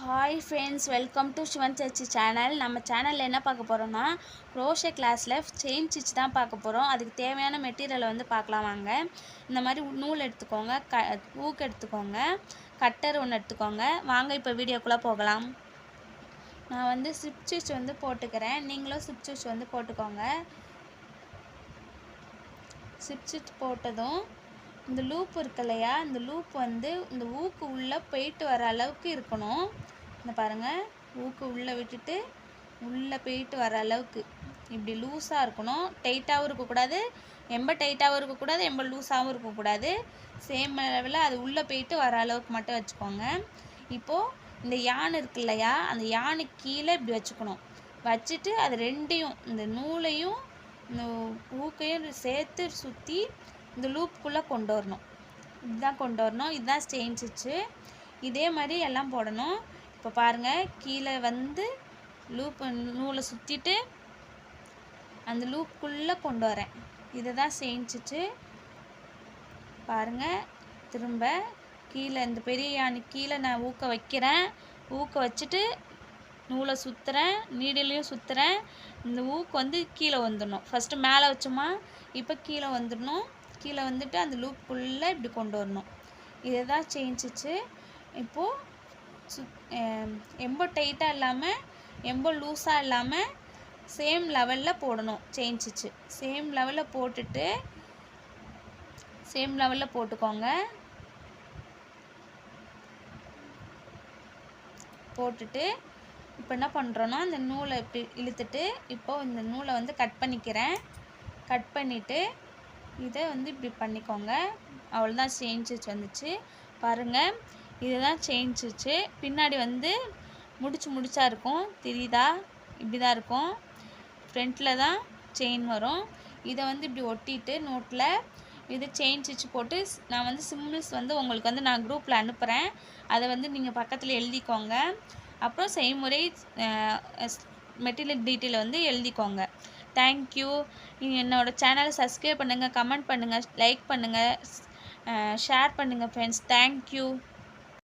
Hi friends, welcome to Sivan church channel. நம்ம சேனலில் என்ன பார்க்க போகிறோம்னா க்ரோஷே கிளாஸில் செயின் ஸ்டிச் தான் பார்க்க போகிறோம். அதுக்கு தேவையான மெட்டீரியலை வந்து பார்க்கலாம் வாங்க. இந்த மாதிரி நூல் எடுத்துக்கோங்க, ஊக்கு எடுத்துக்கோங்க, கட்டர் ஒன்று எடுத்துக்கோங்க. வாங்க இப்போ வீடியோக்குள்ளே போகலாம். நான் வந்து ஸ்லிப் ஸ்டிச் வந்து போட்டுக்கிறேன், நீங்களும் ஸ்லிப் ஸ்டிச் வந்து போட்டுக்கோங்க. ஸ்லிப் ஸ்டிச் போட்டதும் இந்த லூப் இருக்கு இல்லையா, இந்த லூப் வந்து இந்த ஊக்கு உள்ளே போயிட்டு வர அளவுக்கு இருக்கணும். இந்த பாருங்கள், ஊக்கு உள்ளே விட்டுட்டு உள்ளே போயிட்டு வர அளவுக்கு இப்படி லூஸாக இருக்கணும். டைட்டாகவும் இருக்கக்கூடாது, ரொம்ப டைட்டாகவும் இருக்கக்கூடாது, ரொம்ப லூஸாகவும் இருக்கக்கூடாது. சேம் லெவலில் அது உள்ளே போயிட்டு வர அளவுக்கு மட்டும் வச்சுக்கோங்க. இப்போது இந்த யான் இருக்கு இல்லையா, அந்த யானுக்கு கீழே இப்படி வச்சுக்கணும். வச்சுட்டு அது ரெண்டையும், இந்த நூலையும் இந்த ஊக்கையும் சேர்த்து சுற்றி இந்த லூப்புக்குள்ளே கொண்டு வரணும். இதுதான் கொண்டு வரணும். இதுதான் செயின் ஸ்டிச்சு. இதே மாதிரி எல்லாம் போடணும். இப்போ பாருங்கள், கீழே வந்து நூலை சுற்றிட்டு அந்த லூப்புக்குள்ளே கொண்டு வரேன். இதை தான் செயின் ஸ்டிச்சு. பாருங்கள், திரும்ப கீழே இந்த பெரிய யானைக்கு கீழே நான் ஊக்க வைக்கிறேன். ஊக்க வச்சுட்டு நூலை சுற்றுறேன், நீடிலையும் சுற்றுறேன். இந்த ஊக்கு வந்து கீழே வந்துடணும். ஃபஸ்ட்டு மேலே வச்சோமா, இப்போ கீழே வந்துடணும். கீழே வந்துட்டு அந்த லூப்புக்குள்ளே இப்படி கொண்டு வரணும். இதை தான் செயின் ஸ்டிச்சு. இப்போது ரொம்ப டைட்டாக இல்லாமல் ரொம்ப லூஸாக இல்லாமல் சேம் லெவலில் போடணும் செயின் ஸ்டிச்சு. சேம் லெவலில் போட்டுட்டு சேம் லெவலில் போட்டுக்கோங்க. போட்டுட்டு இப்போ என்ன பண்ணுறோன்னா, இந்த நூலை இப்படி இழுத்துட்டு இப்போது இந்த நூலை வந்து கட் பண்ணிக்கிறேன். கட் பண்ணிவிட்டு இதை வந்து இப்படி பண்ணிக்கோங்க. அவ்வளோதான், செயின் ஸ்டிச் வந்துச்சு. பாருங்கள், இதுதான் செயின் ஸ்டிச்சு. பின்னாடி வந்து முடிச்சா இருக்கும், தெரியுதா? இப்படி தான் இருக்கும். ஃப்ரண்ட்டில் தான் செயின் வரும். இதை வந்து இப்படி ஒட்டிட்டு நோட்டில் இது செயின் ஸ்டிச் போட்டு நான் வந்து சிம்பிள்ஸ் வந்து உங்களுக்கு வந்து நான் குரூப்பில் அனுப்புகிறேன். அதை வந்து நீங்கள் பக்கத்தில் எழுதிக்கோங்க. அப்புறம் செய்முறை மெட்டீரியல் டீட்டெயில் வந்து எழுதிக்கோங்க. தேங்க்யூ. என்னோடய சேனலை சப்ஸ்கிரைப் பண்ணுங்கள், கமெண்ட் பண்ணுங்கள், லைக் பண்ணுங்கள், ஷேர் பண்ணுங்கள் ஃப்ரெண்ட்ஸ். தேங்க்யூ.